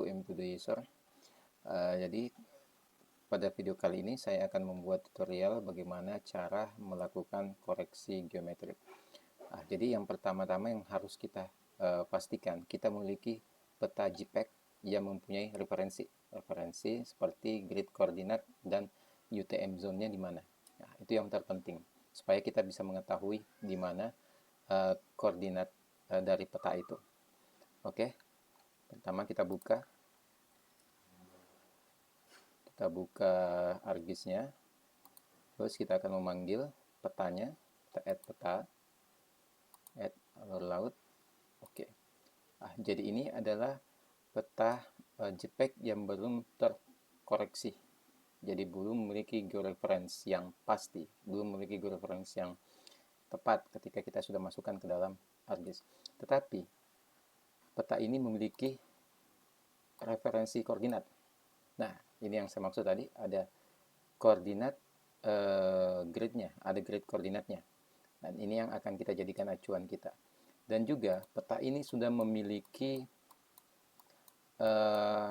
into the user. Jadi pada video kali ini saya akan membuat tutorial bagaimana cara melakukan koreksi geometrik. Jadi yang pertama-tama yang harus kita pastikan, kita memiliki peta JPEG yang mempunyai referensi seperti grid koordinat dan UTM zone-nya di mana. Nah, itu yang terpenting supaya kita bisa mengetahui di mana koordinat dari peta itu. Oke, pertama kita buka ArcGIS-nya, terus kita akan memanggil petanya, kita add peta, add alur laut. Oke. Jadi ini adalah peta JPEG yang belum terkoreksi. Jadi belum memiliki georeference yang pasti, belum memiliki georeference yang tepat ketika kita sudah masukkan ke dalam ArcGIS. Tetapi peta ini memiliki referensi koordinat. Nah, ini yang saya maksud tadi, ada koordinat gridnya, ada grid koordinatnya. Dan ini yang akan kita jadikan acuan kita. Dan juga peta ini sudah memiliki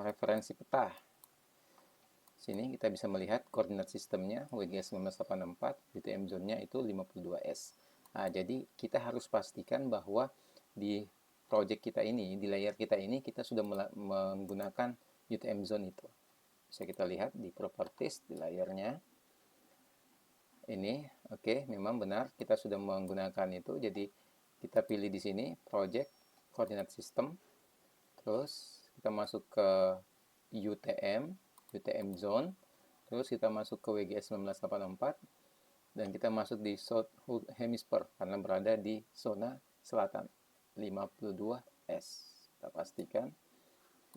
referensi peta. Sini kita bisa melihat koordinat sistemnya WGS 1984, UTM zone-nya itu 52S. Nah, jadi kita harus pastikan bahwa di project kita ini, di layer kita ini, kita sudah menggunakan UTM zone itu. Bisa kita lihat di properties, di layernya. Ini, oke, memang benar kita sudah menggunakan itu. Jadi kita pilih di sini project koordinat sistem. Terus kita masuk ke UTM zone. Terus kita masuk ke WGS 1984 dan kita masuk di South Hemisphere karena berada di zona selatan 52S. Kita pastikan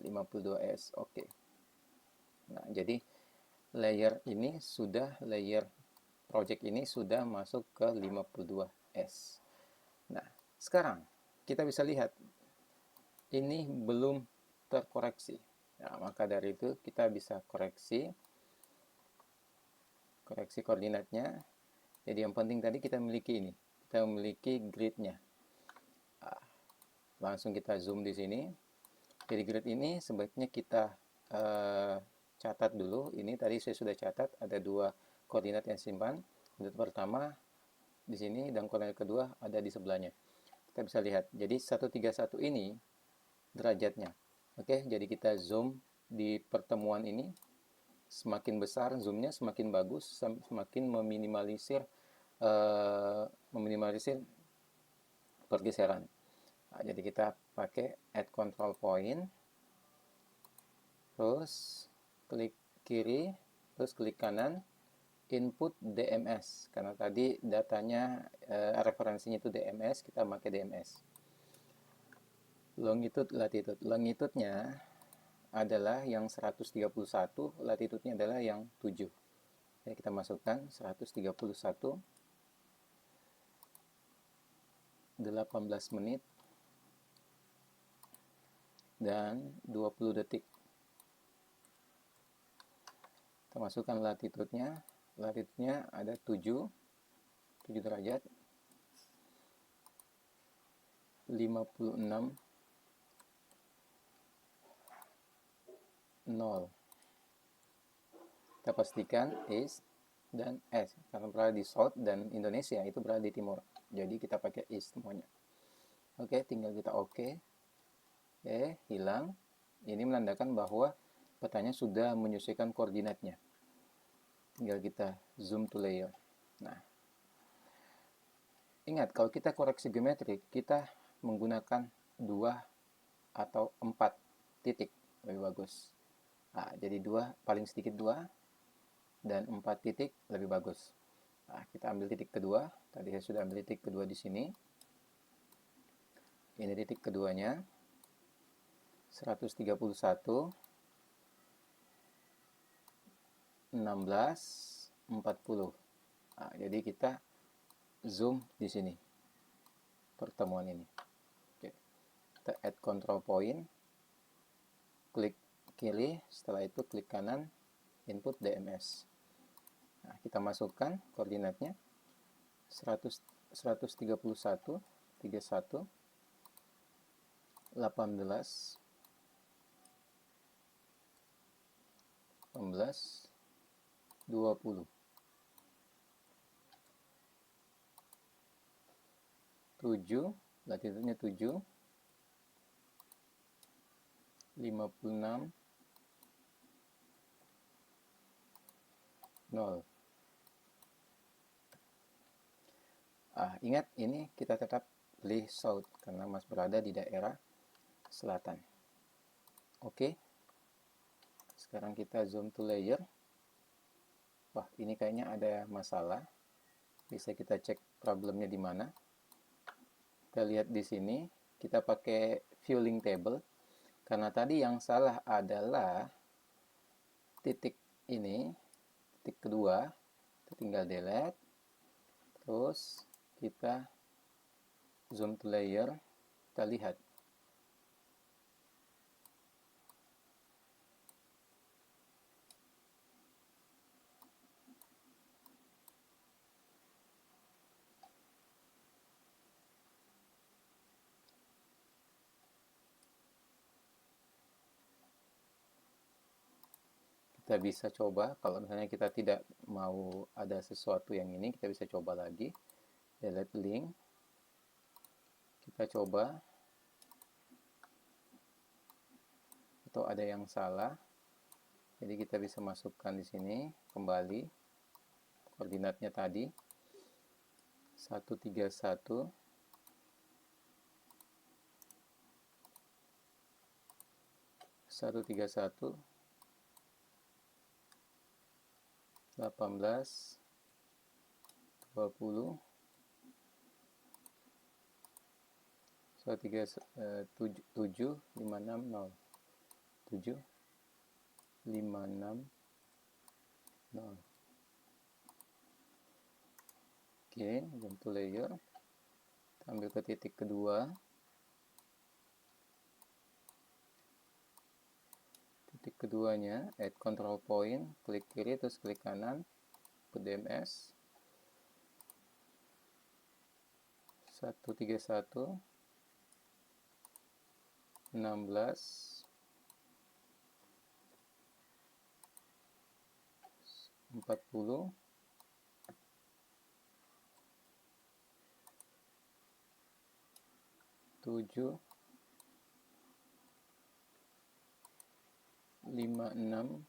52S. Oke. Nah, jadi layer project ini sudah masuk ke 52S. Nah, sekarang kita bisa lihat ini belum terkoreksi. Nah, maka dari itu kita bisa koreksi koordinatnya. Jadi yang penting tadi kita memiliki ini, kita memiliki gridnya. Langsung kita zoom di sini. Jadi grid ini sebaiknya kita catat dulu. Ini tadi saya sudah catat, ada dua koordinat yang simpan. Koordinat pertama di sini dan koordinat kedua ada di sebelahnya. Kita bisa lihat. Jadi 131 ini derajatnya. Oke, jadi kita zoom di pertemuan ini. Semakin besar zoomnya, semakin bagus, semakin meminimalisir pergeseran. Nah, jadi kita pakai add control point, terus klik kiri, terus klik kanan, input DMS. Karena tadi datanya referensinya itu DMS, kita pakai DMS. Longitude, latitude. Longitude-nya adalah yang 131, latitude-nya adalah yang 7. Jadi kita masukkan 131, 18 menit, dan 20 detik. Kita masukkan latitude-nya. Latitude-nya ada 7 derajat, 56, 0. Kita pastikan East dan S karena berada di South dan Indonesia itu berada di timur. Jadi kita pakai East semuanya. Oke, tinggal kita oke. Hilang. Ini menandakan bahwa petanya sudah menyesuaikan koordinatnya. Tinggal kita zoom to layer. Nah, ingat kalau kita koreksi geometrik, kita menggunakan 2 atau 4 titik lebih bagus. Nah, jadi paling sedikit 2 dan 4 titik lebih bagus. Nah, kita ambil titik kedua. Tadi saya sudah ambil titik kedua di sini. Ini titik keduanya. 131, 16, 40. Nah, jadi kita zoom di sini pertemuan ini. Oke. Kita add control point, klik kiri, setelah itu klik kanan, input DMS. Nah, kita masukkan koordinatnya 131, 31, 18, 18, 20. 7, latitudenya 7, 56, 0. Ingat ini kita tetap pilih south karena Mas berada di daerah selatan. Oke. Sekarang kita zoom to layer. Wah, ini kayaknya ada masalah. Bisa kita cek problemnya di mana. Kita lihat di sini, kita pakai viewing table. Karena tadi yang salah adalah titik ini, titik kedua. Kita tinggal delete. Terus kita zoom to layer, kita lihat. Kita bisa coba, kalau misalnya kita tidak mau ada sesuatu yang ini, kita bisa coba lagi. Delete link. Kita coba. Atau ada yang salah. Jadi kita bisa masukkan di sini kembali koordinatnya tadi 131 131 18 20 7 56 0 7 56 0. Oke, zoom to layer. Kita ambil ke titik kedua. Titik keduanya, add control point, klik kiri terus klik kanan, put DMS. 131 16 40 7 56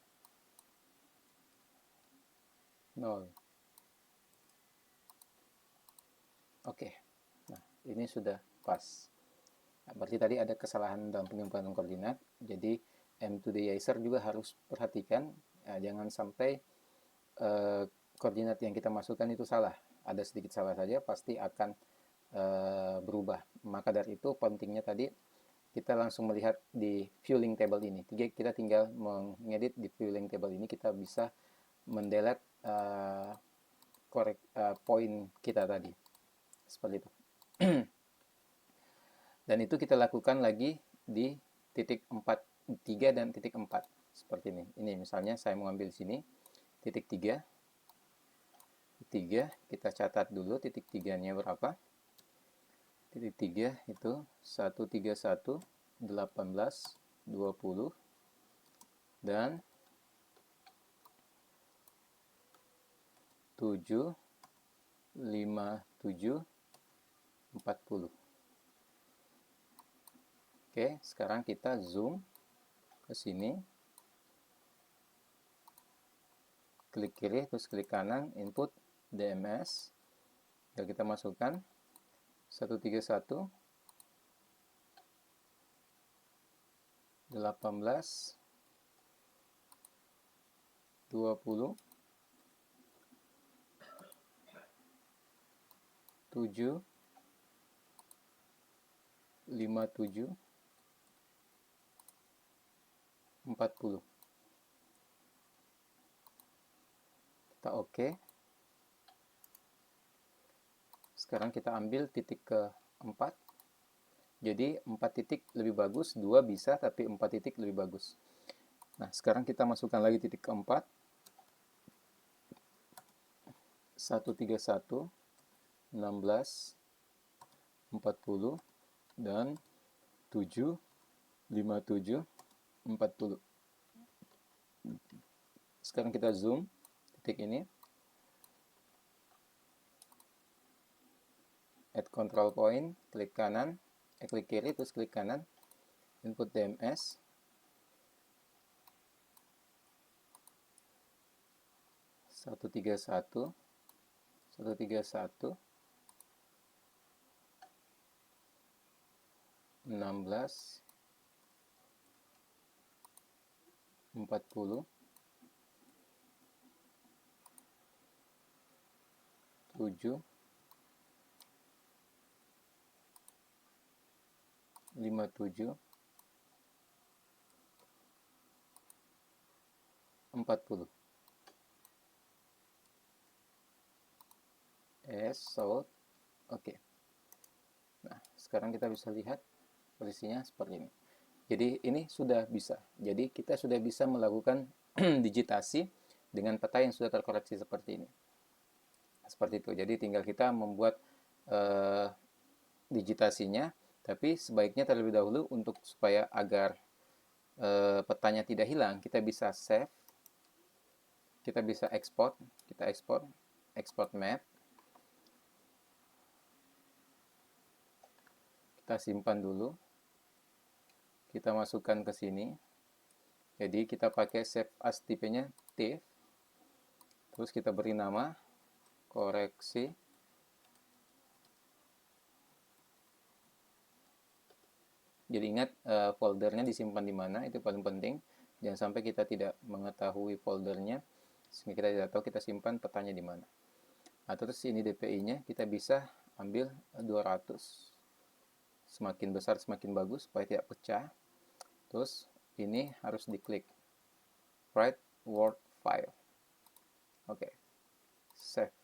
0. Oke. Nah, ini sudah pas. Berarti tadi ada kesalahan dalam penyimpanan koordinat. Jadi M2 Deyaser juga harus perhatikan, jangan sampai koordinat yang kita masukkan itu salah. Ada sedikit salah saja pasti akan berubah. Maka dari itu pentingnya tadi kita langsung melihat di viewing table ini. Kita tinggal mengedit di viewing table ini, kita bisa mendelete poin kita tadi. Seperti itu. Dan itu kita lakukan lagi di titik 3 dan titik 4. Seperti ini. Ini misalnya saya mengambil sini titik 3. Kita catat dulu titik 3-nya berapa. Titik 3 itu 131 18 20 dan 7 57 40. Oke, sekarang kita zoom ke sini. Klik kiri terus klik kanan, input DMS. Lalu kita masukkan 131 18 20 7 57 40. Kita oke. Sekarang kita ambil titik ke-4. Jadi 4 titik lebih bagus, 2 bisa tapi 4 titik lebih bagus. Nah, sekarang kita masukkan lagi titik ke-4. 131 16 40 dan 7 57 40. Sekarang kita zoom titik ini, add control point, klik kanan, klik kiri, terus klik kanan, input DMS, satu tiga satu 16 40 7 57 40. Sold. Oke. Nah, sekarang kita bisa lihat posisinya seperti ini. Jadi ini sudah bisa. Jadi kita sudah bisa melakukan digitasi dengan peta yang sudah terkoreksi seperti ini. Seperti itu. Jadi tinggal kita membuat digitasinya, tapi sebaiknya terlebih dahulu untuk supaya agar petanya tidak hilang, kita bisa save, kita bisa export, export map, kita simpan dulu, kita masukkan ke sini. Jadi kita pakai save as tipenya TIFF, terus kita beri nama koreksi. Jadi ingat foldernya disimpan di mana, itu paling penting. Jangan sampai kita tidak mengetahui foldernya, sehingga kita tidak tahu kita simpan petanya di mana. Nah, terus ini DPI-nya kita bisa ambil 200. Semakin besar semakin bagus supaya tidak pecah. Terus ini harus diklik write word file. Oke. Save.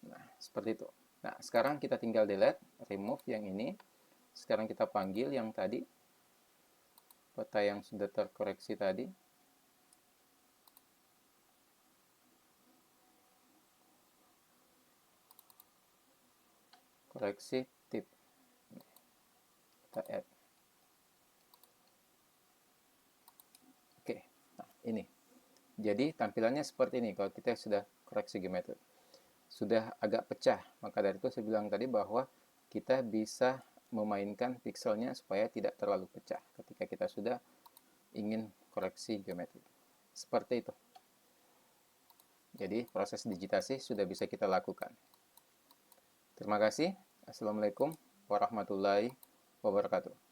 Nah, seperti itu. Nah, sekarang kita tinggal delete, remove yang ini. Sekarang kita panggil yang tadi, peta yang sudah terkoreksi tadi. Koreksi tip. Kita add. Oke, nah ini. Jadi tampilannya seperti ini kalau kita sudah koreksi geometri. Sudah agak pecah, maka dari itu saya bilang tadi bahwa kita bisa memainkan pixelnya supaya tidak terlalu pecah ketika kita sudah ingin koreksi geometri. Seperti itu. Jadi proses digitasi sudah bisa kita lakukan. Terima kasih. Assalamualaikum warahmatullahi wabarakatuh.